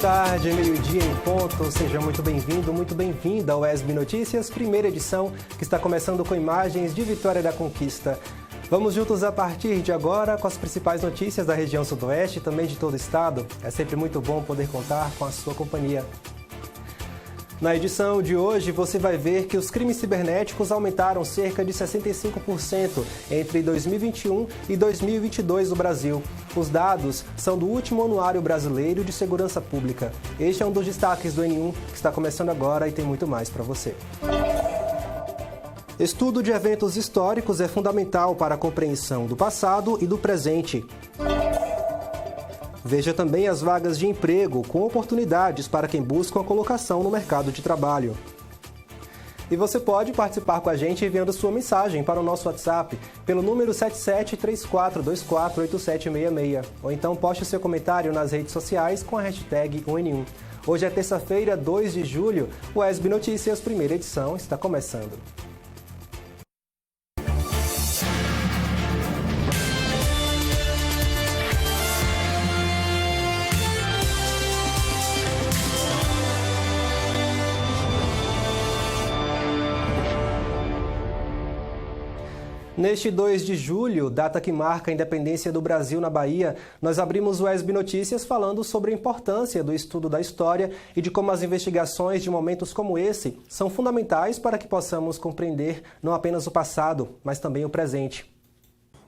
tarde, meio-dia em ponto. Seja muito bem-vindo, muito bem-vinda ao ESB Notícias, primeira edição, que está começando com imagens de Vitória da Conquista. Vamos juntos a partir de agora com as principais notícias da região sudoeste e também de todo o estado. É sempre muito bom poder contar com a sua companhia. Na edição de hoje, você vai ver que os crimes cibernéticos aumentaram cerca de 65% entre 2021 e 2022 no Brasil. Os dados são do último Anuário Brasileiro de Segurança Pública. Este é um dos destaques do N1, que está começando agora e tem muito mais para você. Estudo de eventos históricos é fundamental para a compreensão do passado e do presente. Veja também as vagas de emprego com oportunidades para quem busca uma colocação no mercado de trabalho. E você pode participar com a gente enviando sua mensagem para o nosso WhatsApp pelo número 7734248766. Ou então poste seu comentário nas redes sociais com a hashtag ON1. Hoje é terça-feira, 2 de julho. O ESB Notícias, primeira edição, está começando. Neste 2 de julho, data que marca a independência do Brasil na Bahia, nós abrimos o ESB Notícias falando sobre a importância do estudo da história e de como as investigações de momentos como esse são fundamentais para que possamos compreender não apenas o passado, mas também o presente.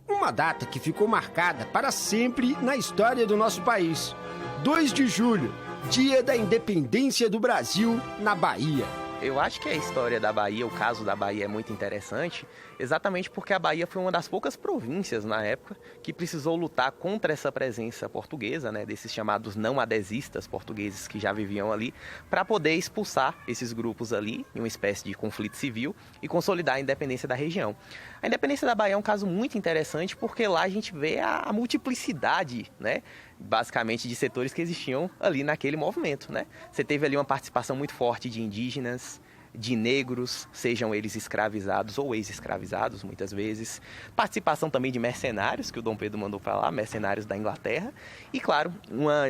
Uma data que ficou marcada para sempre na história do nosso país. 2 de julho, dia da independência do Brasil na Bahia. Eu acho que a história da Bahia, o caso da Bahia é muito interessante, exatamente porque a Bahia foi uma das poucas províncias na época que precisou lutar contra essa presença portuguesa, né, desses chamados não-adesistas portugueses que já viviam ali, para poder expulsar esses grupos ali, em uma espécie de conflito civil, e consolidar a independência da região. A independência da Bahia é um caso muito interessante porque lá a gente vê a multiplicidade, né, basicamente de setores que existiam ali naquele movimento, né? Você teve ali uma participação muito forte de indígenas, de negros, sejam eles escravizados ou ex-escravizados, muitas vezes. Participação também de mercenários, que o Dom Pedro mandou para lá, mercenários da Inglaterra. E, claro,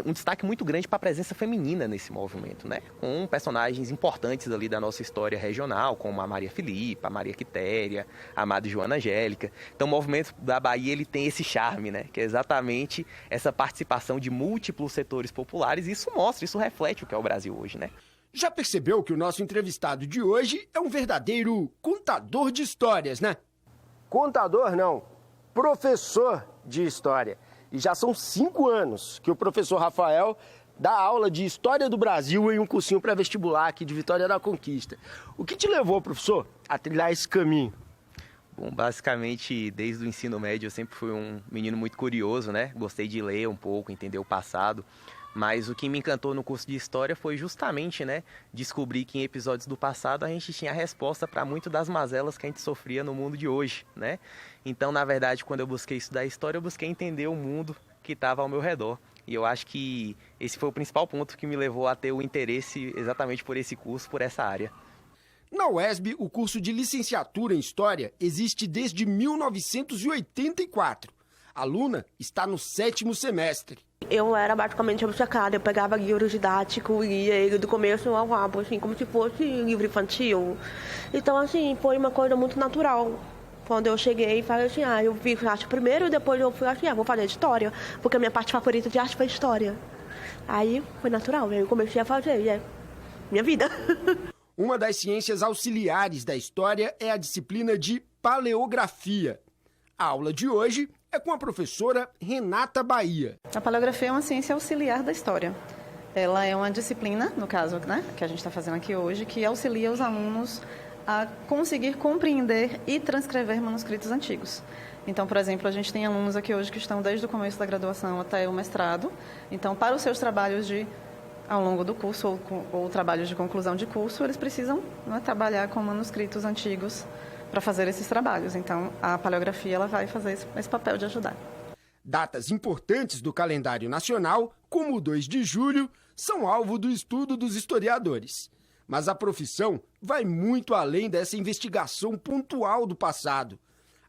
um destaque muito grande para a presença feminina nesse movimento, né? Com personagens importantes ali da nossa história regional, como a Maria Filipa, a Maria Quitéria, a Madre Joana Angélica. Então, o movimento da Bahia, ele tem esse charme, né? Que é exatamente essa participação de múltiplos setores populares. E isso mostra, isso reflete o que é o Brasil hoje, né? Já percebeu que o nosso entrevistado de hoje é um verdadeiro contador de histórias, né? Contador não, professor de história. E já são 5 anos que o professor Rafael dá aula de História do Brasil em um cursinho pré-vestibular aqui de Vitória da Conquista. O que te levou, professor, a trilhar esse caminho? Bom, basicamente, desde o ensino médio eu sempre fui um menino muito curioso, né? Gostei de ler um pouco, entender o passado. Mas o que me encantou no curso de História foi justamente, né, descobrir que em episódios do passado a gente tinha a resposta para muito das mazelas que a gente sofria no mundo de hoje, né? Então, na verdade, quando eu busquei estudar História, eu busquei entender o mundo que estava ao meu redor. E eu acho que esse foi o principal ponto que me levou a ter o interesse exatamente por esse curso, por essa área. Na UESB, o curso de licenciatura em História existe desde 1984. A aluna está no 7º semestre. Eu era basicamente obcecada, eu pegava livro didático e lia ele do começo ao rabo, assim, como se fosse livro infantil. Então, assim, foi uma coisa muito natural. Quando eu cheguei, falei assim, eu vi arte primeiro e depois eu fui assim, vou fazer história, porque a minha parte favorita de arte foi história. Aí foi natural, eu comecei a fazer, e é minha vida. Uma das ciências auxiliares da história é a disciplina de paleografia. A aula de hoje é com a professora Renata Bahia. A paleografia é uma ciência auxiliar da história. Ela é uma disciplina, no caso, né, que a gente está fazendo aqui hoje, que auxilia os alunos a conseguir compreender e transcrever manuscritos antigos. Então, por exemplo, a gente tem alunos aqui hoje que estão desde o começo da graduação até o mestrado. Então, para os seus trabalhos ao longo do curso ou trabalhos de conclusão de curso, eles precisam, né, trabalhar com manuscritos antigos para fazer esses trabalhos. Então, a paleografia ela vai fazer esse papel de ajudar. Datas importantes do calendário nacional, como o 2 de julho, são alvo do estudo dos historiadores. Mas a profissão vai muito além dessa investigação pontual do passado.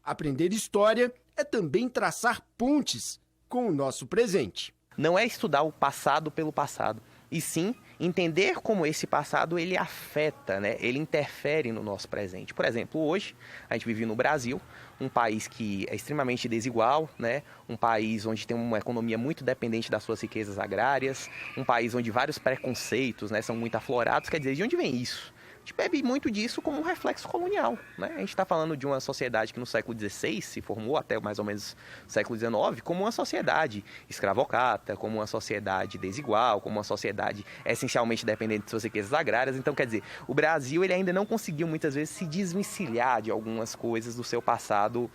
Aprender história é também traçar pontes com o nosso presente. Não é estudar o passado pelo passado, e sim entender como esse passado ele afeta, né? Ele interfere no nosso presente. Por exemplo, hoje a gente vive no Brasil, um país que é extremamente desigual, né? Um país onde tem uma economia muito dependente das suas riquezas agrárias, um país onde vários preconceitos, né, são muito aflorados. Quer dizer, de onde vem isso? A gente bebe muito disso como um reflexo colonial, né? A gente está falando de uma sociedade que no século XVI se formou até mais ou menos o século XIX como uma sociedade escravocrata, como uma sociedade desigual, como uma sociedade essencialmente dependente de suas riquezas agrárias. Então, quer dizer, o Brasil ele ainda não conseguiu muitas vezes se desvencilhar de algumas coisas do seu passado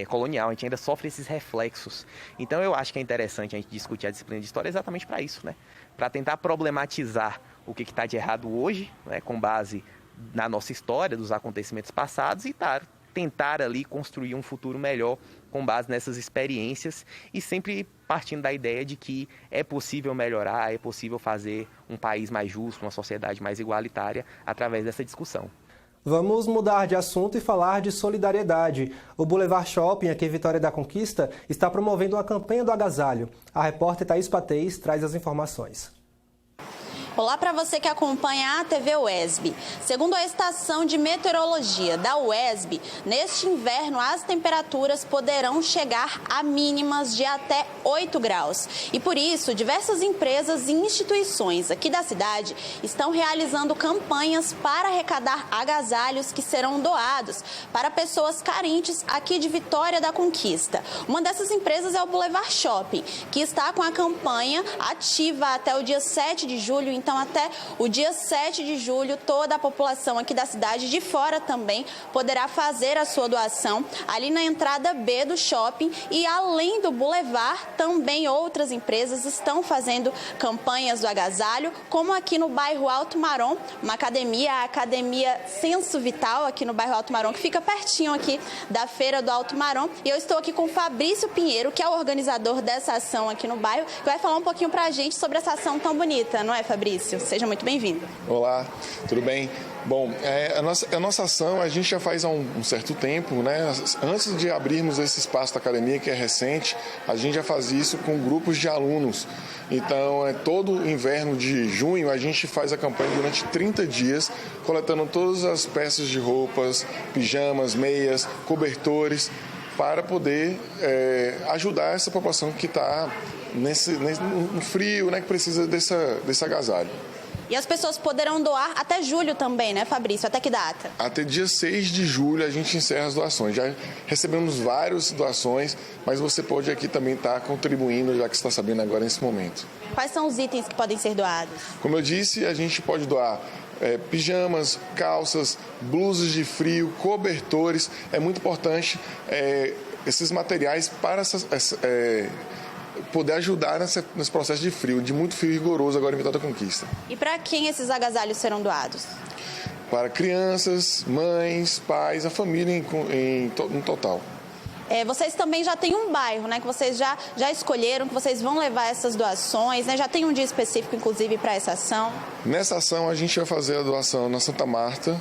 colonial. A gente ainda sofre esses reflexos. Então, eu acho que é interessante a gente discutir a disciplina de história exatamente para isso, né? Para tentar problematizar o que está de errado hoje, né, com base na nossa história, dos acontecimentos passados, e tentar ali construir um futuro melhor com base nessas experiências e sempre partindo da ideia de que é possível melhorar, é possível fazer um país mais justo, uma sociedade mais igualitária através dessa discussão. Vamos mudar de assunto e falar de solidariedade. O Boulevard Shopping, aqui em Vitória da Conquista, está promovendo uma campanha do agasalho. A repórter Thaís Patês traz as informações. Olá para você que acompanha a TV UESB. Segundo a estação de meteorologia da UESB, neste inverno as temperaturas poderão chegar a mínimas de até 8 graus. E por isso, diversas empresas e instituições aqui da cidade estão realizando campanhas para arrecadar agasalhos que serão doados para pessoas carentes aqui de Vitória da Conquista. Uma dessas empresas é o Boulevard Shopping, que está com a campanha ativa até o dia 7 de julho. Então, até o dia 7 de julho, toda a população aqui da cidade, de fora também, poderá fazer a sua doação ali na entrada B do shopping. E além do Boulevard, também outras empresas estão fazendo campanhas do agasalho, como aqui no bairro Alto Marom, uma academia, a Academia Senso Vital, aqui no bairro Alto Marom, que fica pertinho aqui da Feira do Alto Marom. E eu estou aqui com o Fabrício Pinheiro, que é o organizador dessa ação aqui no bairro, que vai falar um pouquinho pra gente sobre essa ação tão bonita, não é, Fabrício? Seja muito bem-vindo. Olá, tudo bem? Bom, a nossa ação a gente já faz há um certo tempo, né? Antes de abrirmos esse espaço da academia, que é recente, a gente já fazia isso com grupos de alunos. Então, todo inverno de junho, a gente faz a campanha durante 30 dias, coletando todas as peças de roupas, pijamas, meias, cobertores, para poder ajudar essa população que está no frio, né, que precisa desse agasalho. E as pessoas poderão doar até julho também, né, Fabrício? Até que data? Até dia 6 de julho a gente encerra as doações. Já recebemos várias doações, mas você pode aqui também estar contribuindo, já que está sabendo agora nesse momento. Quais são os itens que podem ser doados? Como eu disse, a gente pode doar pijamas, calças, blusas de frio, cobertores. É muito importante esses materiais para poder ajudar nesse processo de frio, de muito frio rigoroso agora em Vitória da Conquista. E para quem esses agasalhos serão doados? Para crianças, mães, pais, a família no total. Vocês também já têm um bairro, né, que vocês já escolheram, que vocês vão levar essas doações, né? Já tem um dia específico, inclusive, para essa ação? Nessa ação, a gente vai fazer a doação na Santa Marta.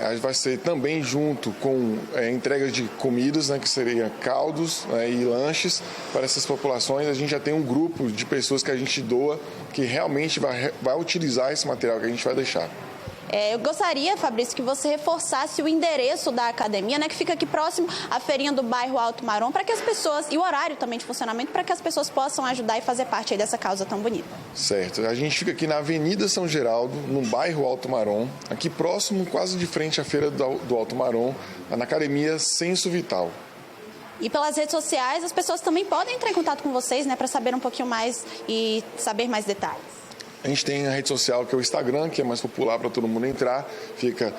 A gente vai ser também junto com entrega de comidas, né, que seria caldos, e lanches para essas populações. A gente já tem um grupo de pessoas que a gente doa, que realmente vai utilizar esse material que a gente vai deixar. Eu gostaria, Fabrício, que você reforçasse o endereço da academia, né, que fica aqui próximo à feirinha do bairro Alto Marom, para que as pessoas, e o horário também de funcionamento, para que as pessoas possam ajudar e fazer parte aí dessa causa tão bonita. Certo. A gente fica aqui na Avenida São Geraldo, no bairro Alto Marom, aqui próximo, quase de frente à feira do Alto Marom, na academia Senso Vital. E pelas redes sociais, as pessoas também podem entrar em contato com vocês, né, para saber um pouquinho mais e saber mais detalhes. A gente tem a rede social, que é o Instagram, que é mais popular para todo mundo entrar. Fica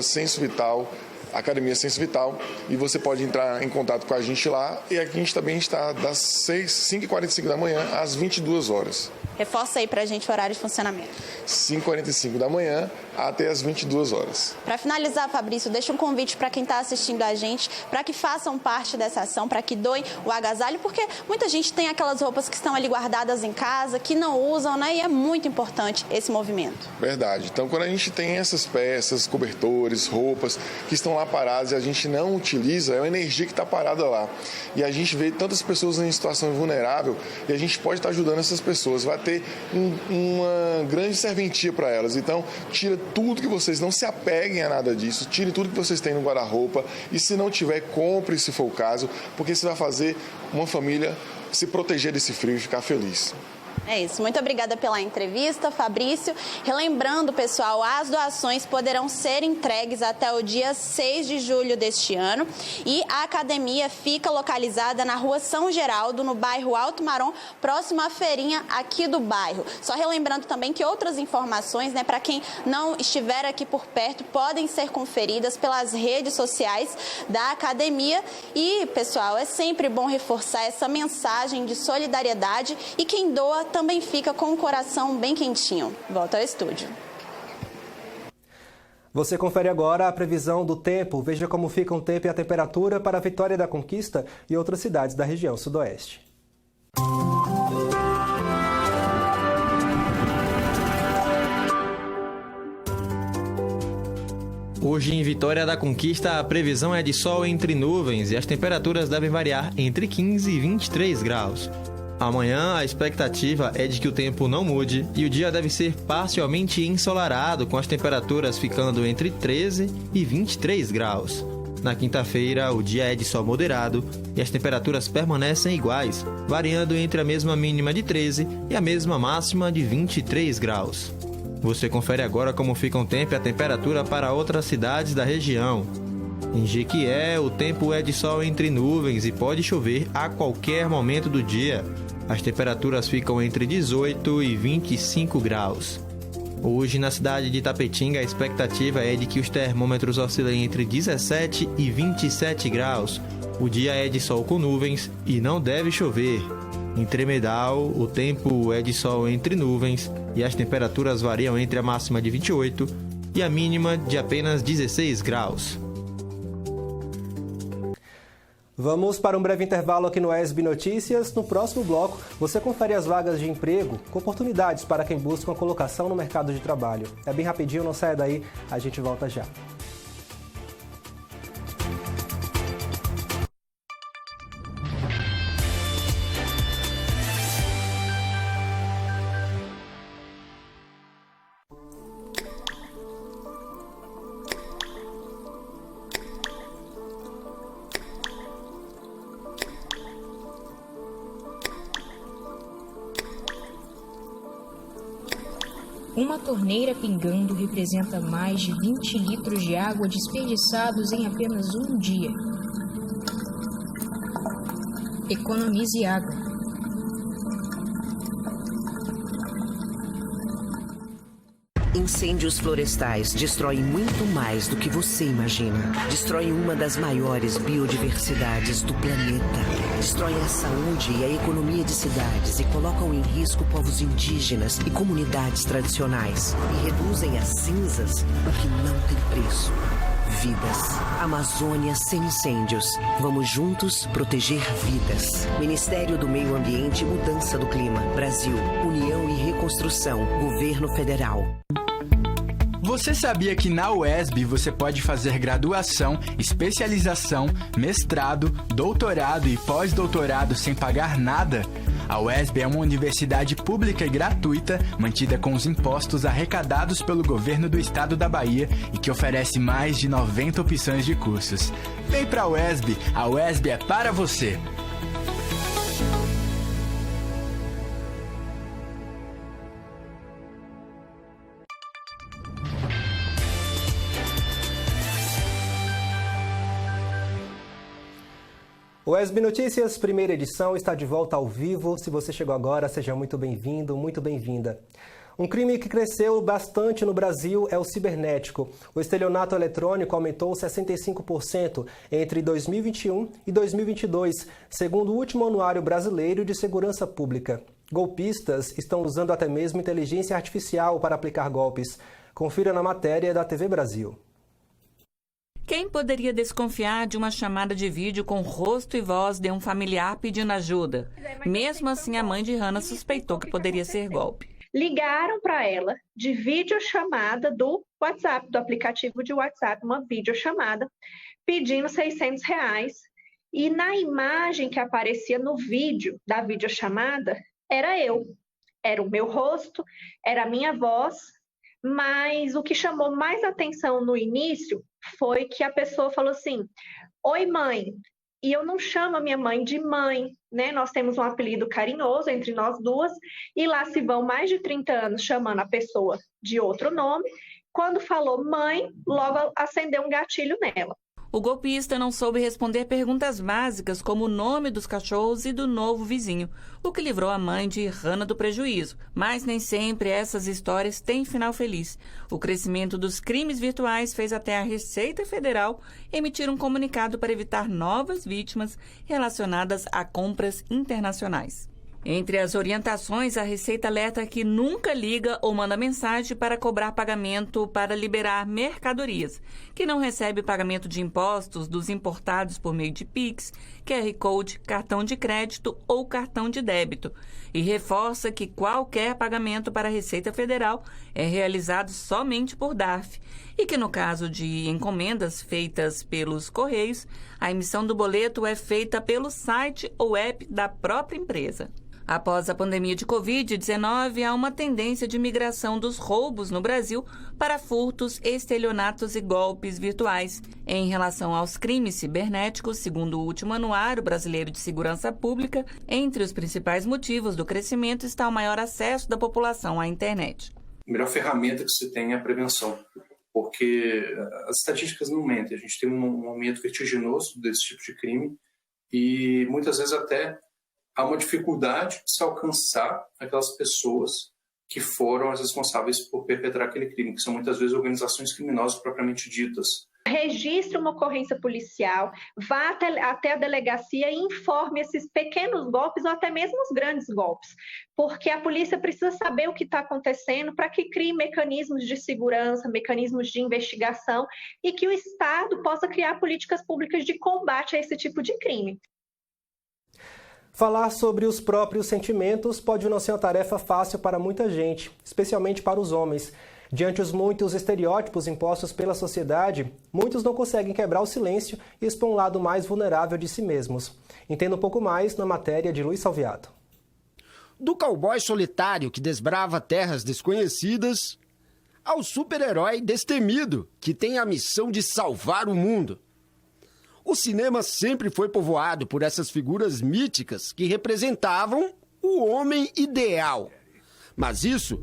@SensoVital, Academia Senso Vital. E você pode entrar em contato com a gente lá. E aqui a gente também está das 5h45 da manhã às 22 horas. Reforça aí pra gente o horário de funcionamento. 5h45 da manhã até as 22 horas. Para finalizar, Fabrício, deixa um convite para quem está assistindo a gente, para que façam parte dessa ação, para que doem o agasalho, porque muita gente tem aquelas roupas que estão ali guardadas em casa, que não usam, né? E é muito importante esse movimento. Verdade. Então, quando a gente tem essas peças, cobertores, roupas, que estão lá paradas e a gente não utiliza, é uma energia que está parada lá. E a gente vê tantas pessoas em situação vulnerável e a gente pode estar ajudando essas pessoas. Vai ter ter uma grande serventia para elas. Então, tira tudo que vocês, não se apeguem a nada disso, tire tudo que vocês têm no guarda-roupa e se não tiver, compre se for o caso, porque isso vai fazer uma família se proteger desse frio e ficar feliz. É isso. Muito obrigada pela entrevista, Fabrício. Relembrando, pessoal, as doações poderão ser entregues até o dia 6 de julho deste ano e a academia fica localizada na Rua São Geraldo, no bairro Alto Marom, próximo à feirinha aqui do bairro. Só relembrando também que outras informações, né, para quem não estiver aqui por perto, podem ser conferidas pelas redes sociais da academia. E, pessoal, é sempre bom reforçar essa mensagem de solidariedade e quem doa também fica com o coração bem quentinho. Volta ao estúdio. Você confere agora a previsão do tempo. Veja como fica o tempo e a temperatura para a Vitória da Conquista e outras cidades da região sudoeste. Hoje em Vitória da Conquista a previsão é de sol entre nuvens e as temperaturas devem variar entre 15 e 23 graus. Amanhã, a expectativa é de que o tempo não mude e o dia deve ser parcialmente ensolarado, com as temperaturas ficando entre 13 e 23 graus. Na quinta-feira, o dia é de sol moderado e as temperaturas permanecem iguais, variando entre a mesma mínima de 13 e a mesma máxima de 23 graus. Você confere agora como fica o tempo e a temperatura para outras cidades da região. Em Jequié, o tempo é de sol entre nuvens e pode chover a qualquer momento do dia. As temperaturas ficam entre 18 e 25 graus. Hoje, na cidade de Tapetinga, a expectativa é de que os termômetros oscilem entre 17 e 27 graus. O dia é de sol com nuvens e não deve chover. Em Tremedal, o tempo é de sol entre nuvens e as temperaturas variam entre a máxima de 28 e a mínima de apenas 16 graus. Vamos para um breve intervalo aqui no ESB Notícias. No próximo bloco, você confere as vagas de emprego com oportunidades para quem busca uma colocação no mercado de trabalho. É bem rapidinho, não saia daí, a gente volta já. Uma torneira pingando representa mais de 20 litros de água desperdiçados em apenas um dia. Economize água. Incêndios florestais destroem muito mais do que você imagina. Destroem uma das maiores biodiversidades do planeta. Destroem a saúde e a economia de cidades e colocam em risco povos indígenas e comunidades tradicionais. E reduzem a cinzas o que não tem preço. Vidas. Amazônia sem incêndios. Vamos juntos proteger vidas. Ministério do Meio Ambiente e Mudança do Clima. Brasil. União e Reconstrução. Governo Federal. Você sabia que na UESB você pode fazer graduação, especialização, mestrado, doutorado e pós-doutorado sem pagar nada? A UESB é uma universidade pública e gratuita, mantida com os impostos arrecadados pelo governo do estado da Bahia e que oferece mais de 90 opções de cursos. Vem pra UESB, a UESB é para você! O ESB Notícias, primeira edição, está de volta ao vivo. Se você chegou agora, seja muito bem-vindo, muito bem-vinda. Um crime que cresceu bastante no Brasil é o cibernético. O estelionato eletrônico aumentou 65% entre 2021 e 2022, segundo o último Anuário Brasileiro de Segurança Pública. Golpistas estão usando até mesmo inteligência artificial para aplicar golpes. Confira na matéria da TV Brasil. Quem poderia desconfiar de uma chamada de vídeo com rosto e voz de um familiar pedindo ajuda? Mesmo assim, a mãe de Hannah suspeitou que poderia ser golpe. Ligaram para ela de videochamada do WhatsApp, do aplicativo de WhatsApp, uma videochamada, pedindo R$600. E na imagem que aparecia no vídeo da videochamada, era eu. era o meu rosto, era a minha voz, mas o que chamou mais atenção no início foi que a pessoa falou assim: oi, mãe. E eu não chamo a minha mãe de mãe, né? Nós temos um apelido carinhoso entre nós duas, e lá se vão mais de 30 anos chamando a pessoa de outro nome. Quando falou mãe, logo acendeu um gatilho nela. O golpista não soube responder perguntas básicas como o nome dos cachorros e do novo vizinho, o que livrou a mãe de Hannah do prejuízo. Mas nem sempre essas histórias têm final feliz. O crescimento dos crimes virtuais fez até a Receita Federal emitir um comunicado para evitar novas vítimas relacionadas a compras internacionais. Entre as orientações, a Receita alerta que nunca liga ou manda mensagem para cobrar pagamento para liberar mercadorias, que não recebe pagamento de impostos dos importados por meio de Pix, QR Code, cartão de crédito ou cartão de débito, e reforça que qualquer pagamento para a Receita Federal é realizado somente por DARF, e que no caso de encomendas feitas pelos Correios, a emissão do boleto é feita pelo site ou app da própria empresa. Após a pandemia de Covid-19, há uma tendência de migração dos roubos no Brasil para furtos, estelionatos e golpes virtuais. Em relação aos crimes cibernéticos, segundo o último Anuário Brasileiro de Segurança Pública, entre os principais motivos do crescimento está o maior acesso da população à internet. A melhor ferramenta que se tem é a prevenção, porque as estatísticas não mentem. A gente tem um aumento vertiginoso desse tipo de crime e muitas vezes até há uma dificuldade de se alcançar aquelas pessoas que foram as responsáveis por perpetrar aquele crime, que são muitas vezes organizações criminosas propriamente ditas. Registre uma ocorrência policial, vá até a delegacia e informe esses pequenos golpes ou até mesmo os grandes golpes, porque a polícia precisa saber o que está acontecendo para que crie mecanismos de segurança, mecanismos de investigação e que o Estado possa criar políticas públicas de combate a esse tipo de crime. Falar sobre os próprios sentimentos pode não ser uma tarefa fácil para muita gente, especialmente para os homens. Diante dos muitos estereótipos impostos pela sociedade, muitos não conseguem quebrar o silêncio e expor um lado mais vulnerável de si mesmos. Entenda um pouco mais na matéria de Luiz Salviato. Do cowboy solitário que desbrava terras desconhecidas, ao super-herói destemido que tem a missão de salvar o mundo. O cinema sempre foi povoado por essas figuras míticas que representavam o homem ideal. Mas isso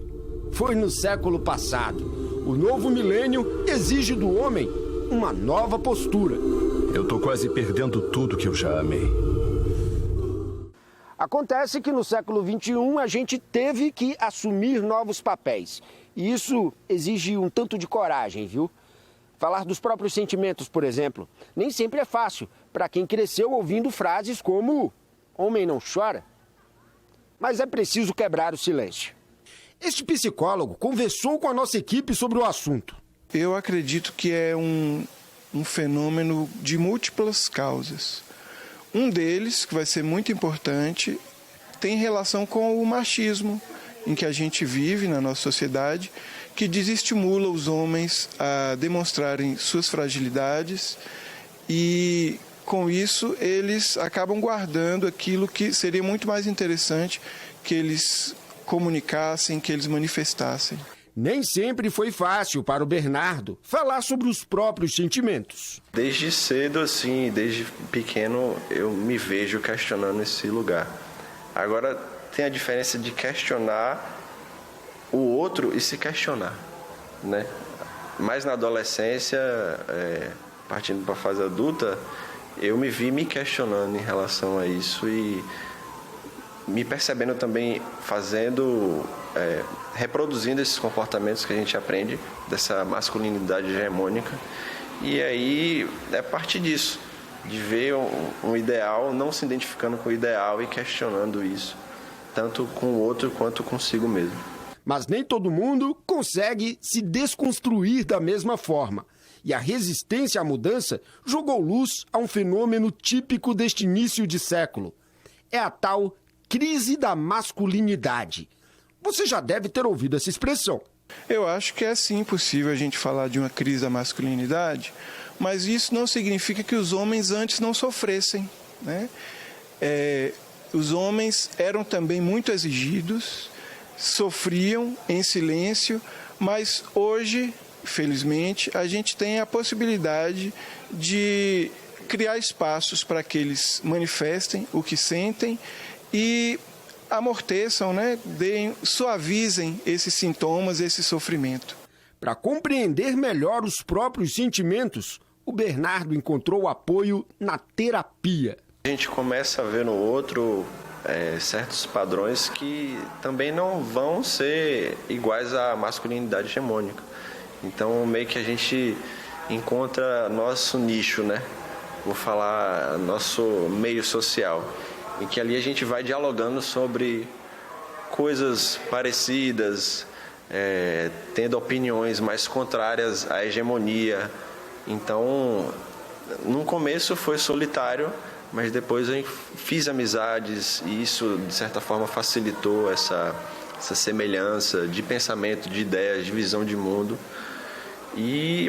foi no século passado. O novo milênio exige do homem uma nova postura. Eu tô quase perdendo tudo que eu já amei. Acontece que no século XXI a gente teve que assumir novos papéis. E isso exige um tanto de coragem, viu? Falar dos próprios sentimentos, por exemplo, nem sempre é fácil para quem cresceu ouvindo frases como "homem não chora". Mas é preciso quebrar o silêncio. Este psicólogo conversou com a nossa equipe sobre o assunto. Eu acredito que é um fenômeno de múltiplas causas. Um deles, que vai ser muito importante, tem relação com o machismo em que a gente vive na nossa sociedade, que desestimula os homens a demonstrarem suas fragilidades e, com isso, eles acabam guardando aquilo que seria muito mais interessante que eles comunicassem, que eles manifestassem. Nem sempre foi fácil para o Bernardo falar sobre os próprios sentimentos. Desde cedo, assim, desde pequeno, eu me vejo questionando esse lugar. Agora, tem a diferença de questionar o outro e se questionar, né? Mas na adolescência, partindo para a fase adulta, eu me vi me questionando em relação a isso e me percebendo também reproduzindo esses comportamentos que a gente aprende, dessa masculinidade hegemônica. E aí é parte disso, de ver um ideal, não se identificando com o ideal e questionando isso, tanto com o outro quanto consigo mesmo. Mas nem todo mundo consegue se desconstruir da mesma forma. E a resistência à mudança jogou luz a um fenômeno típico deste início de século. É a tal crise da masculinidade. Você já deve ter ouvido essa expressão. Eu acho que é sim possível a gente falar de uma crise da masculinidade, mas isso não significa que os homens antes não sofressem, né? Os homens eram também muito exigidos, sofriam em silêncio, mas hoje, felizmente, a gente tem a possibilidade de criar espaços para que eles manifestem o que sentem e amorteçam, suavizem esses sintomas, esse sofrimento. Para compreender melhor os próprios sentimentos, o Bernardo encontrou apoio na terapia. A gente começa a ver no outro certos padrões que também não vão ser iguais à masculinidade hegemônica. Então, meio que a gente encontra nosso nicho, Vou falar nosso meio social, em que ali a gente vai dialogando sobre coisas parecidas, tendo opiniões mais contrárias à hegemonia. Então, no começo foi solitário, mas depois eu fiz amizades e isso, de certa forma, facilitou essa semelhança de pensamento, de ideias, de visão de mundo.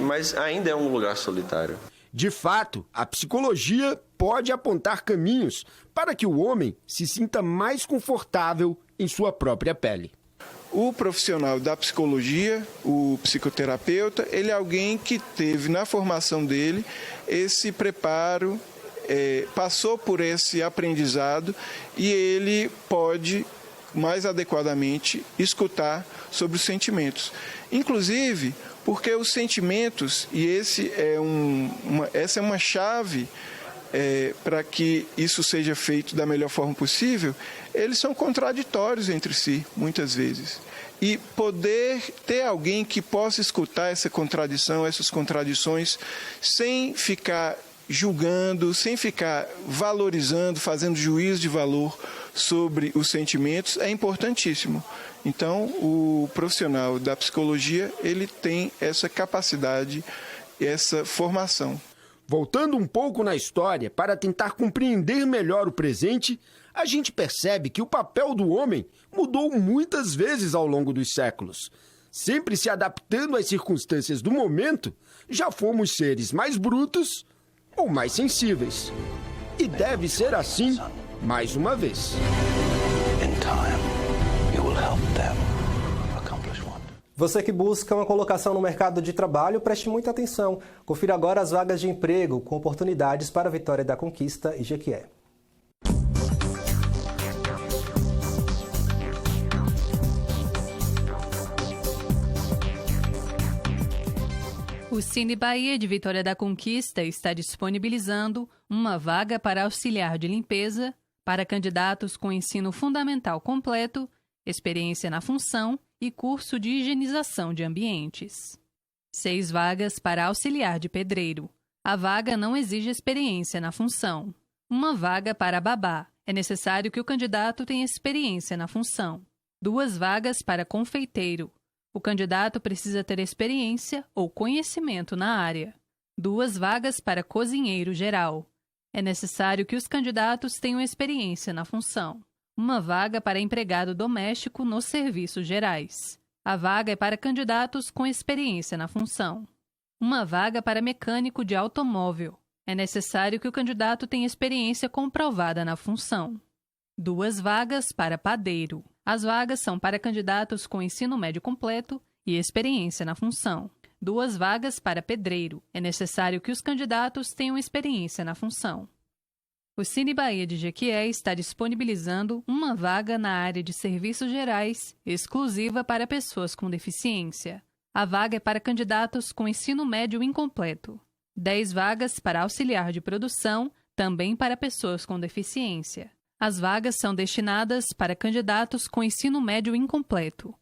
Mas ainda é um lugar solitário. De fato, a psicologia pode apontar caminhos para que o homem se sinta mais confortável em sua própria pele. O profissional da psicologia, o psicoterapeuta, ele é alguém que teve na formação dele esse preparo, passou por esse aprendizado e ele pode mais adequadamente escutar sobre os sentimentos. Inclusive, porque os sentimentos, e essa é uma chave para que isso seja feito da melhor forma possível, eles são contraditórios entre si, muitas vezes. E poder ter alguém que possa escutar essa contradição, essas contradições, sem ficar julgando, sem ficar valorizando, fazendo juízo de valor sobre os sentimentos, é importantíssimo. Então, o profissional da psicologia, ele tem essa capacidade, essa formação. Voltando um pouco na história, para tentar compreender melhor o presente, a gente percebe que o papel do homem mudou muitas vezes ao longo dos séculos. Sempre se adaptando às circunstâncias do momento, já fomos seres mais brutos ou mais sensíveis. E deve ser assim mais uma vez. Você que busca uma colocação no mercado de trabalho, preste muita atenção. Confira agora as vagas de emprego com oportunidades para a Vitória da Conquista e Jequié. O Cine Bahia de Vitória da Conquista está disponibilizando uma vaga para auxiliar de limpeza para candidatos com ensino fundamental completo, experiência na função e curso de higienização de ambientes. 6 vagas para auxiliar de pedreiro. A vaga não exige experiência na função. 1 vaga para babá. É necessário que o candidato tenha experiência na função. 2 vagas para confeiteiro. O candidato precisa ter experiência ou conhecimento na área. 2 vagas para cozinheiro geral. É necessário que os candidatos tenham experiência na função. 1 vaga para empregado doméstico nos serviços gerais. A vaga é para candidatos com experiência na função. 1 vaga para mecânico de automóvel. É necessário que o candidato tenha experiência comprovada na função. 2 vagas para padeiro. As vagas são para candidatos com ensino médio completo e experiência na função. 2 vagas para pedreiro. É necessário que os candidatos tenham experiência na função. O Cine Bahia de Jequié está disponibilizando 1 vaga na área de serviços gerais, exclusiva para pessoas com deficiência. A vaga é para candidatos com ensino médio incompleto. 10 vagas para auxiliar de produção, também para pessoas com deficiência. As vagas são destinadas para candidatos com ensino médio incompleto.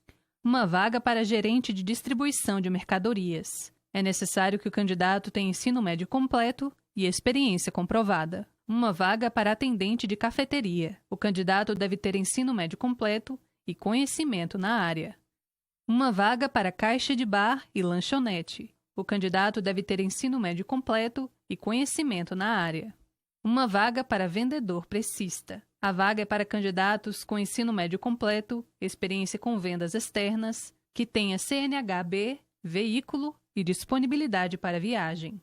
1 vaga para gerente de distribuição de mercadorias. É necessário que o candidato tenha ensino médio completo e experiência comprovada. 1 vaga para atendente de cafeteria. O candidato deve ter ensino médio completo e conhecimento na área. 1 vaga para caixa de bar e lanchonete. O candidato deve ter ensino médio completo e conhecimento na área. 1 vaga para vendedor pressista. A vaga é para candidatos com ensino médio completo, experiência com vendas externas, que tenha CNH-B, veículo e disponibilidade para viagem.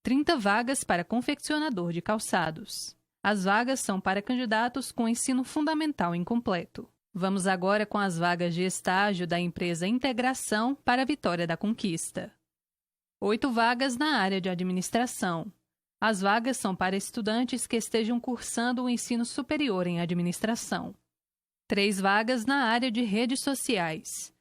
30 vagas para confeccionador de calçados. As vagas são para candidatos com ensino fundamental incompleto. Vamos agora com as vagas de estágio da empresa Integração para a Vitória da Conquista. 8 vagas na área de administração. As vagas são para estudantes que estejam cursando o ensino superior em administração. 3 vagas na área de redes sociais.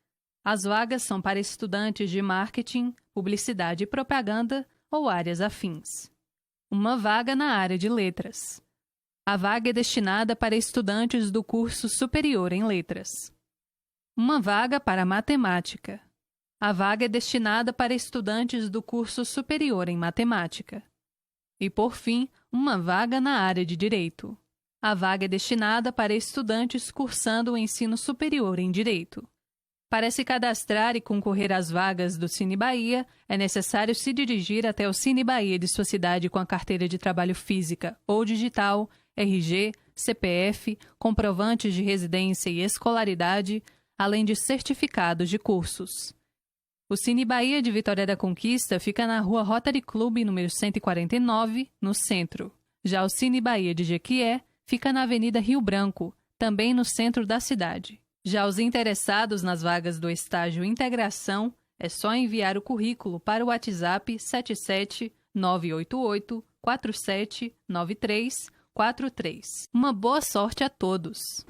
As vagas são para estudantes de marketing, publicidade e propaganda ou áreas afins. 1 vaga na área de letras. A vaga é destinada para estudantes do curso superior em letras. 1 vaga para matemática. A vaga é destinada para estudantes do curso superior em matemática. E, por fim, 1 vaga na área de direito. A vaga é destinada para estudantes cursando o ensino superior em direito. Para se cadastrar e concorrer às vagas do Cine Bahia, é necessário se dirigir até o Cine Bahia de sua cidade com a carteira de trabalho física ou digital, RG, CPF, comprovantes de residência e escolaridade, além de certificados de cursos. O Cine Bahia de Vitória da Conquista fica na Rua Rotary Club, número 149, no centro. Já o Cine Bahia de Jequié fica na Avenida Rio Branco, também no centro da cidade. Já os interessados nas vagas do estágio Integração, é só enviar o currículo para o WhatsApp 77 988 47 93 43. Uma boa sorte a todos!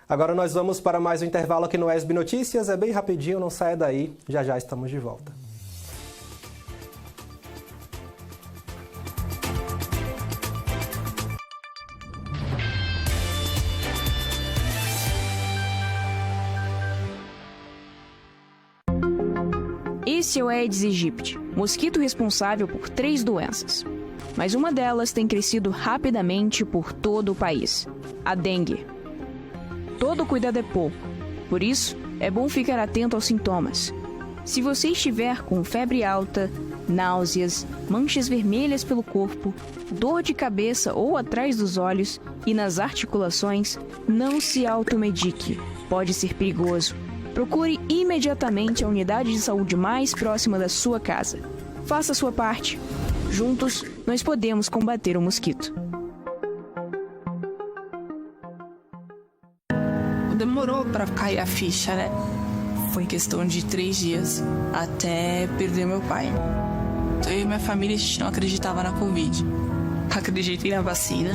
Agora nós vamos para mais um intervalo aqui no ESB Notícias. É bem rapidinho, não saia daí. Já já estamos de volta. Esse é o Aedes aegypti, mosquito responsável por 3 doenças. Mas uma delas tem crescido rapidamente por todo o país: a dengue. Todo cuidado é pouco, por isso é bom ficar atento aos sintomas. Se você estiver com febre alta, náuseas, manchas vermelhas pelo corpo, dor de cabeça ou atrás dos olhos e nas articulações, não se automedique, pode ser perigoso. Procure imediatamente a unidade de saúde mais próxima da sua casa. Faça a sua parte. Juntos, nós podemos combater o mosquito. Demorou pra cair a ficha, né? Foi questão de 3 dias até perder meu pai. Eu e minha família, a gente não acreditava na Covid. Acreditei na vacina.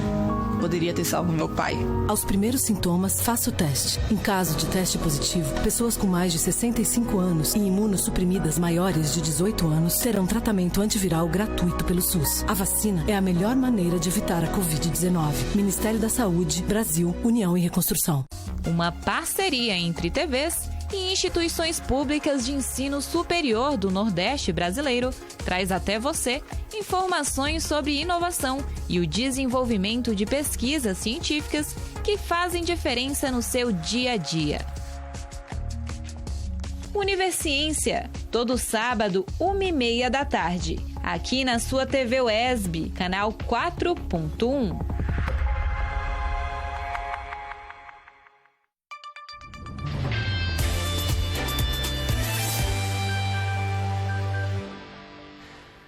Poderia ter salvo meu pai. Aos primeiros sintomas, faça o teste. Em caso de teste positivo, pessoas com mais de 65 anos e imunossuprimidas maiores de 18 anos terão tratamento antiviral gratuito pelo SUS. A vacina é a melhor maneira de evitar a Covid-19. Ministério da Saúde, Brasil, União e Reconstrução. Uma parceria entre TVs e instituições públicas de ensino superior do Nordeste brasileiro traz até você informações sobre inovação e o desenvolvimento de pesquisas científicas que fazem diferença no seu dia a dia. Universiência, todo sábado, 1h30 da tarde, aqui na sua TV UESB, canal 4.1.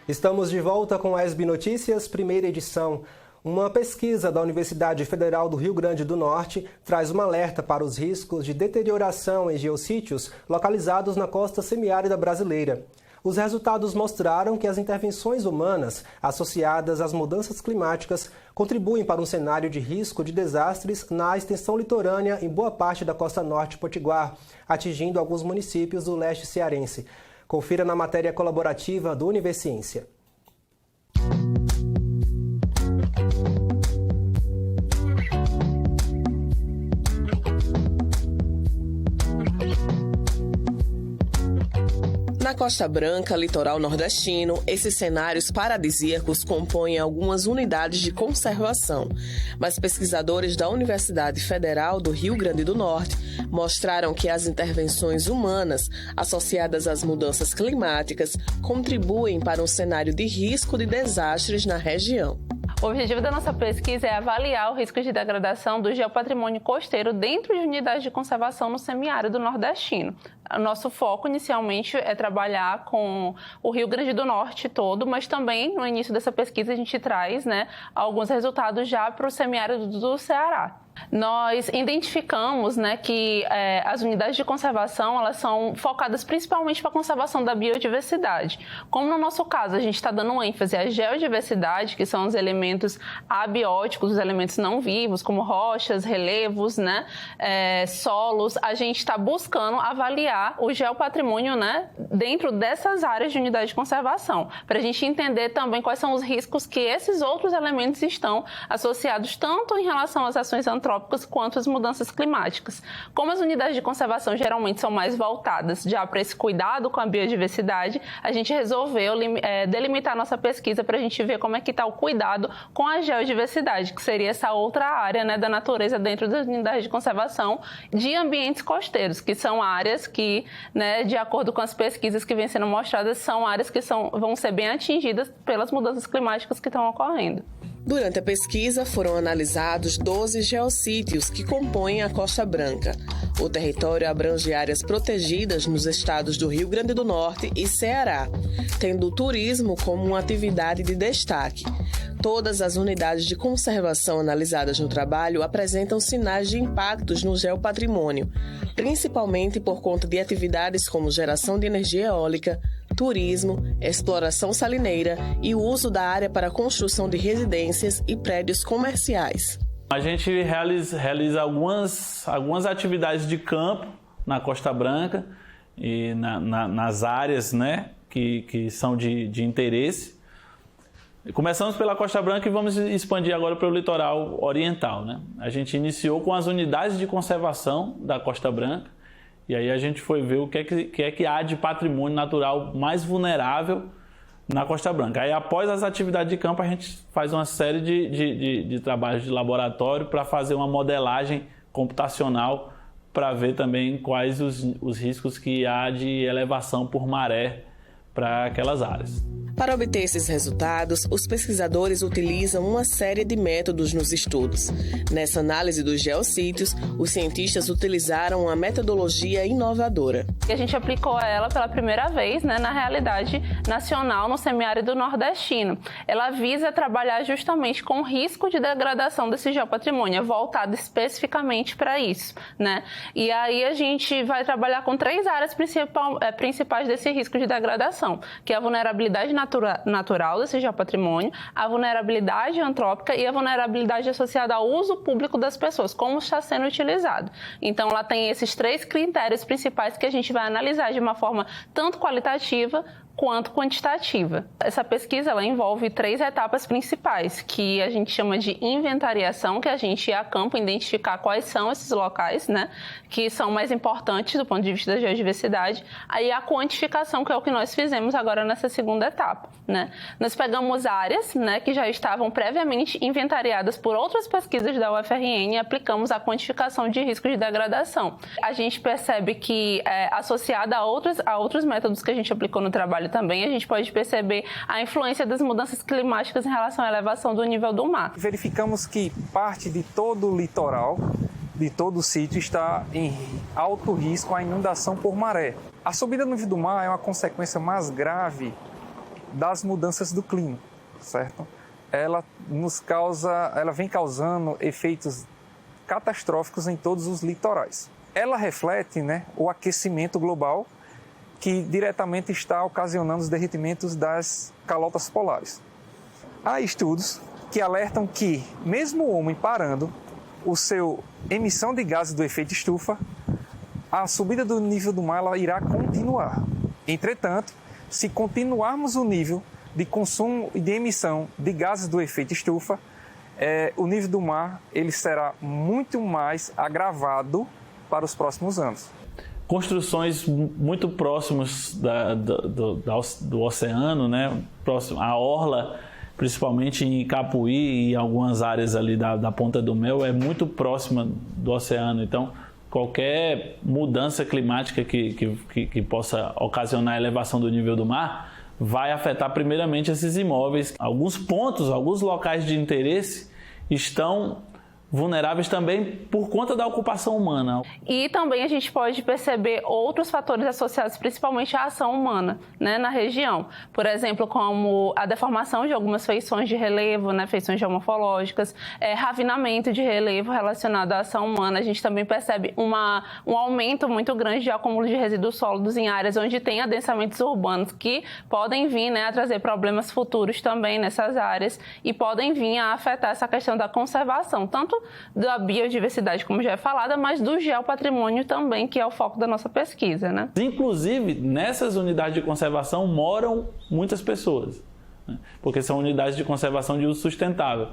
Estamos de volta com a ESB Notícias, primeira edição. Uma pesquisa da Universidade Federal do Rio Grande do Norte traz um alerta para os riscos de deterioração em geossítios localizados na costa semiárida brasileira. Os resultados mostraram que as intervenções humanas associadas às mudanças climáticas contribuem para um cenário de risco de desastres na extensão litorânea em boa parte da costa norte potiguar, atingindo alguns municípios do leste cearense. Confira na matéria colaborativa do Universiência. Na Costa Branca, litoral nordestino, esses cenários paradisíacos compõem algumas unidades de conservação, mas pesquisadores da Universidade Federal do Rio Grande do Norte mostraram que as intervenções humanas associadas às mudanças climáticas contribuem para um cenário de risco de desastres na região. O objetivo da nossa pesquisa é avaliar o risco de degradação do geopatrimônio costeiro dentro de unidades de conservação no semiárido nordestino. O nosso foco, inicialmente, é trabalhar com o Rio Grande do Norte todo, mas também, no início dessa pesquisa, a gente traz, alguns resultados já para o semiárido do Ceará. Nós identificamos que as unidades de conservação elas são focadas principalmente para a conservação da biodiversidade. Como no nosso caso, a gente está dando ênfase à geodiversidade, que são os elementos abióticos, os elementos não vivos, como rochas, relevos, solos, a gente está buscando avaliar o geopatrimônio dentro dessas áreas de unidade de conservação, para a gente entender também quais são os riscos que esses outros elementos estão associados tanto em relação às ações antrópicas quanto às mudanças climáticas. Como as unidades de conservação geralmente são mais voltadas já para esse cuidado com a biodiversidade, a gente resolveu delimitar nossa pesquisa para a gente ver como é que está o cuidado com a geodiversidade, que seria essa outra área da natureza dentro das unidades de conservação de ambientes costeiros, que são áreas que, de acordo com as pesquisas que vêm sendo mostradas, são áreas que vão ser bem atingidas pelas mudanças climáticas que estão ocorrendo. Durante a pesquisa, foram analisados 12 geossítios que compõem a Costa Branca. O território abrange áreas protegidas nos estados do Rio Grande do Norte e Ceará, tendo o turismo como uma atividade de destaque. Todas as unidades de conservação analisadas no trabalho apresentam sinais de impactos no geopatrimônio, principalmente por conta de atividades como geração de energia eólica, turismo, exploração salineira e o uso da área para a construção de residências e prédios comerciais. A gente realiza algumas atividades de campo na Costa Branca e nas áreas que são de interesse. Começamos pela Costa Branca e vamos expandir agora para o litoral oriental. A gente iniciou com as unidades de conservação da Costa Branca e aí a gente foi ver o que é que há de patrimônio natural mais vulnerável na Costa Branca. Aí após as atividades de campo a gente faz uma série de trabalhos de laboratório para fazer uma modelagem computacional para ver também quais os riscos que há de elevação por maré para aquelas áreas. Para obter esses resultados, os pesquisadores utilizam uma série de métodos nos estudos. Nessa análise dos geossítios, os cientistas utilizaram uma metodologia inovadora. A gente aplicou ela pela primeira vez, na realidade nacional, no semiárido nordestino. Ela visa trabalhar justamente com o risco de degradação desse geopatrimônio, voltado especificamente para isso, E aí a gente vai trabalhar com 3 áreas principais desse risco de degradação, que é a vulnerabilidade natural desse geopatrimônio, a vulnerabilidade antrópica e a vulnerabilidade associada ao uso público das pessoas, como está sendo utilizado. Então, ela tem esses 3 critérios principais que a gente vai analisar de uma forma tanto qualitativa quanto quantitativa. Essa pesquisa ela envolve 3 etapas principais, que a gente chama de inventariação, que a gente ia a campo identificar quais são esses locais, que são mais importantes do ponto de vista da geodiversidade. Aí a quantificação, que é o que nós fizemos agora nessa segunda etapa, Nós pegamos áreas, que já estavam previamente inventariadas por outras pesquisas da UFRN e aplicamos a quantificação de risco de degradação. A gente percebe que, associada a outros métodos que a gente aplicou no trabalho também, a gente pode perceber a influência das mudanças climáticas em relação à elevação do nível do mar. Verificamos que parte de todo o litoral, de todo o sítio, está em alto risco à inundação por maré. A subida do nível do mar é uma consequência mais grave das mudanças do clima, certo? Ela vem causando efeitos catastróficos em todos os litorais. Ela reflete, o aquecimento global, que diretamente está ocasionando os derretimentos das calotas polares. Há estudos que alertam que, mesmo o homem parando a sua emissão de gases do efeito estufa, a subida do nível do mar ela irá continuar. Entretanto, se continuarmos o nível de consumo e de emissão de gases do efeito estufa, o nível do mar ele será muito mais agravado para os próximos anos. Construções muito próximas do oceano, próximo à orla, principalmente em Capuí e algumas áreas ali da Ponta do Mel, é muito próxima do oceano. Então, qualquer mudança climática que possa ocasionar a elevação do nível do mar vai afetar primeiramente esses imóveis. Alguns pontos, alguns locais de interesse estão vulneráveis também por conta da ocupação humana. E também a gente pode perceber outros fatores associados principalmente à ação humana, né, na região. Por exemplo, como a deformação de algumas feições de relevo, né, feições geomorfológicas, ravinamento de relevo relacionado à ação humana. A gente também percebe um aumento muito grande de acúmulo de resíduos sólidos em áreas onde tem adensamentos urbanos que podem vir, né, a trazer problemas futuros também nessas áreas e podem vir a afetar essa questão da conservação, tanto da biodiversidade, como já é falada, mas do geopatrimônio também, que é o foco da nossa pesquisa, né? Inclusive, nessas unidades de conservação moram muitas pessoas, né? Porque são unidades de conservação de uso sustentável.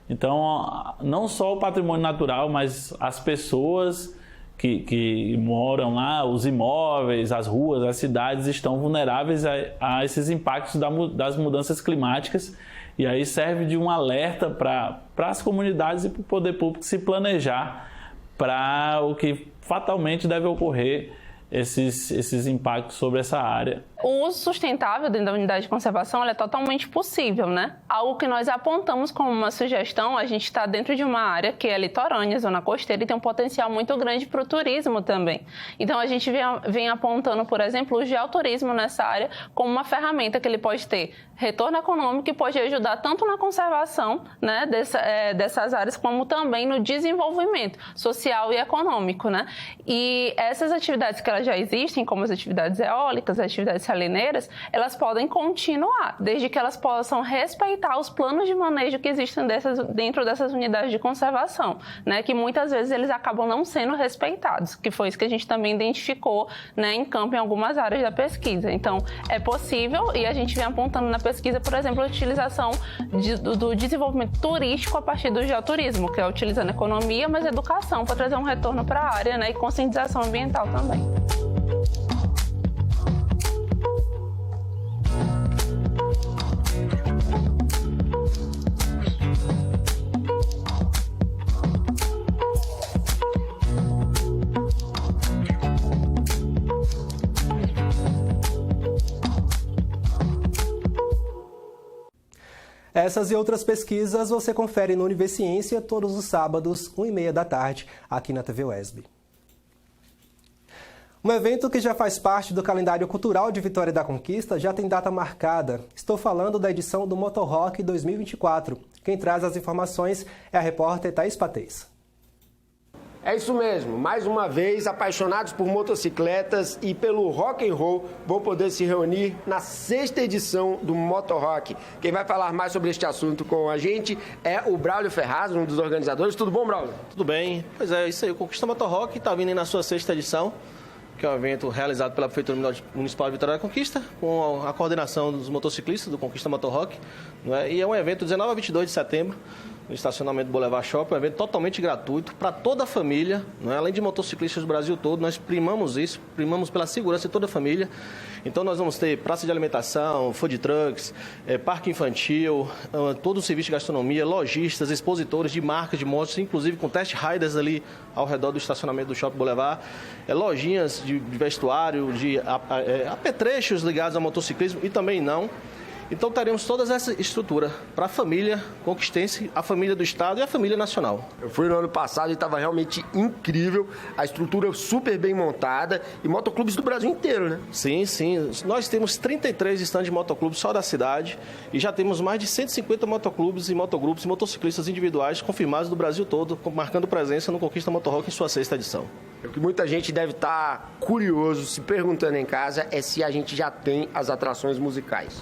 Então, não só o patrimônio natural, mas as pessoas que moram lá, os imóveis, as ruas, as cidades estão vulneráveis a esses impactos das mudanças climáticas. E aí serve de um alerta para as comunidades e para o poder público se planejar para o que fatalmente deve ocorrer esses impactos sobre essa área. O uso sustentável dentro da unidade de conservação é totalmente possível, né? Algo que nós apontamos como uma sugestão, a gente está dentro de uma área que é litorânea, zona costeira, e tem um potencial muito grande para o turismo também. Então, a gente vem apontando, por exemplo, o geoturismo nessa área como uma ferramenta que ele pode ter retorno econômico e pode ajudar tanto na conservação, né, dessas áreas, como também no desenvolvimento social e econômico, né? E essas atividades que elas já existem, como as atividades eólicas, as atividades salineiras, elas podem continuar, desde que elas possam respeitar os planos de manejo que existem dentro dessas unidades de conservação, né, que muitas vezes eles acabam não sendo respeitados, que foi isso que a gente também identificou, né, em campo em algumas áreas da pesquisa. Então, é possível, e a gente vem apontando na pesquisa, por exemplo, a utilização do desenvolvimento turístico a partir do geoturismo, que é utilizando economia, mas educação para trazer um retorno para a área, né, e conscientização ambiental também. Essas e outras pesquisas você confere no Univerciência todos os sábados, 1h30 da tarde, aqui na TV UESB. Um evento que já faz parte do calendário cultural de Vitória da Conquista já tem data marcada. Estou falando da edição do Motorrock 2024. Quem traz as informações é a repórter Thaís Patês. É isso mesmo, mais uma vez, apaixonados por motocicletas e pelo rock and roll vão poder se reunir na 6ª edição do Motorrock. Quem vai falar mais sobre este assunto com a gente é o Braulio Ferraz, um dos organizadores. Tudo bom, Braulio? Tudo bem. Pois é, isso aí, o Conquista Motorrock está vindo aí na sua 6ª edição, que é um evento realizado pela Prefeitura Municipal de Vitória da Conquista, com a coordenação dos motociclistas do Conquista Motorrock, né? E é um evento 19 a 22 de setembro, no estacionamento do Boulevard Shopping, um evento totalmente gratuito para toda a família, né? Além de motociclistas do Brasil todo, nós primamos pela segurança de toda a família. Então nós vamos ter praça de alimentação, food trucks, parque infantil, todo o serviço de gastronomia, lojistas, expositores de marcas de motos, inclusive com test riders ali ao redor do estacionamento do Shopping Boulevard, lojinhas de vestuário, de apetrechos ligados ao motociclismo e também não. Então teremos toda essa estrutura para a família conquistense, a família do Estado e a família nacional. Eu fui no ano passado e estava realmente incrível, a estrutura super bem montada e motoclubes do Brasil inteiro, né? Sim, sim. Nós temos 33 estandes de motoclubes só da cidade e já temos mais de 150 motoclubes e motogrupos e motociclistas individuais confirmados do Brasil todo, marcando presença no Conquista Motorrock em sua 6ª edição. O que muita gente deve estar curioso, se perguntando em casa, é se a gente já tem as atrações musicais.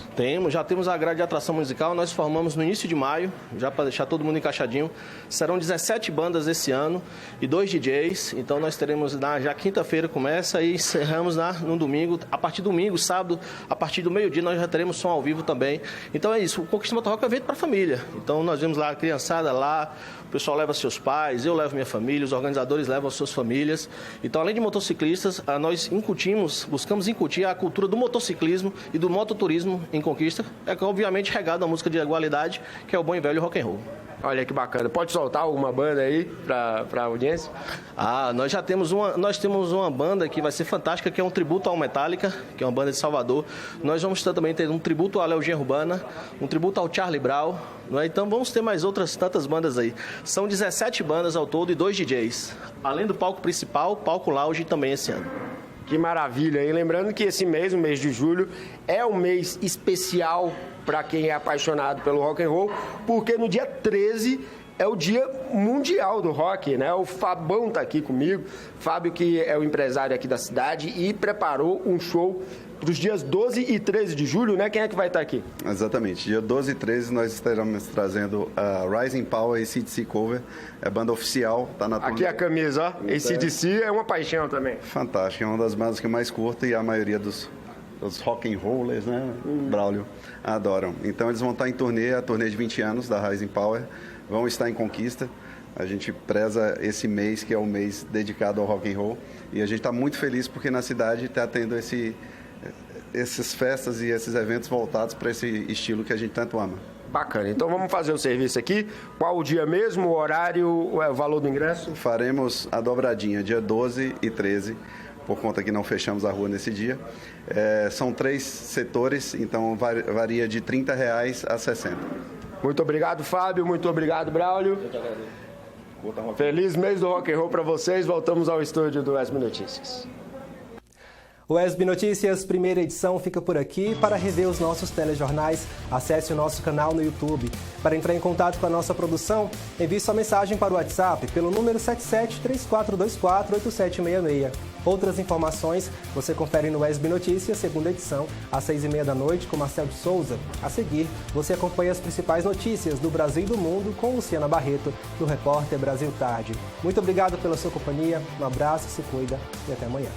Já temos a grade de atração musical, nós formamos no início de maio, já para deixar todo mundo encaixadinho. Serão 17 bandas esse ano e 2 DJs, então nós teremos já quinta-feira começa e encerramos no domingo. A partir do domingo, sábado, a partir do meio-dia nós já teremos som ao vivo também. Então é isso, o Conquista Motorrock é um evento para a família. Então nós vemos lá a criançada lá, o pessoal leva seus pais, eu levo minha família, os organizadores levam suas famílias. Então, além de motociclistas, nós buscamos incutir a cultura do motociclismo e do mototurismo em Conquista, obviamente regado à música de igualdade, que é o bom e velho rock and roll. Olha que bacana. Pode soltar alguma banda aí para a audiência? Nós temos uma banda que vai ser fantástica, que é um tributo ao Metallica, que é uma banda de Salvador. Nós vamos também ter um tributo à Legião Urbana, um tributo ao Charlie Brown, não é? Então vamos ter mais outras tantas bandas aí. São 17 bandas ao todo e 2 DJs. Além do palco principal, palco lounge também esse ano. Que maravilha! E lembrando que esse mês, o mês de julho, é um mês especial para quem é apaixonado pelo rock and roll, porque no dia 13 é o dia mundial do rock, né? O Fabão tá aqui comigo, Fábio, que é o empresário aqui da cidade e preparou um show para os dias 12 e 13 de julho, né? Quem é que vai estar aqui? Exatamente. Dia 12 e 13 nós estaremos trazendo a Rising Power AC/DC Cover, é banda oficial, tá na Aqui a camisa, ó. AC/DC é uma paixão também. Fantástico, é uma das bandas que eu mais curto e a maioria dos rock and rollers, né? Braulio, adoram. Então eles vão estar em turnê, a turnê de 20 anos da Rising Power, vão estar em Conquista. A gente preza esse mês, que é o mês dedicado ao rock and roll, e a gente está muito feliz porque na cidade está tendo essas festas e esses eventos voltados para esse estilo que a gente tanto ama. Bacana. Então vamos fazer o serviço aqui. Qual o dia mesmo, o horário, o valor do ingresso? Faremos a dobradinha, dia 12 e 13, por conta que não fechamos a rua nesse dia. São 3 setores, então varia de R$30 a R$60. Muito obrigado, Fábio. Muito obrigado, Braulio. Eu te agradeço. Feliz mês do rock and roll para vocês. Voltamos ao estúdio do ESB Notícias. O ESB Notícias, primeira edição, fica por aqui. Para rever os nossos telejornais, acesse o nosso canal no YouTube. Para entrar em contato com a nossa produção, envie sua mensagem para o WhatsApp pelo número 7734248766. Outras informações você confere no ESB Notícias, segunda edição, às 6h30 da noite, com Marcelo de Souza. A seguir, você acompanha as principais notícias do Brasil e do mundo com Luciana Barreto, do Repórter Brasil Tarde. Muito obrigado pela sua companhia, um abraço, se cuida e até amanhã.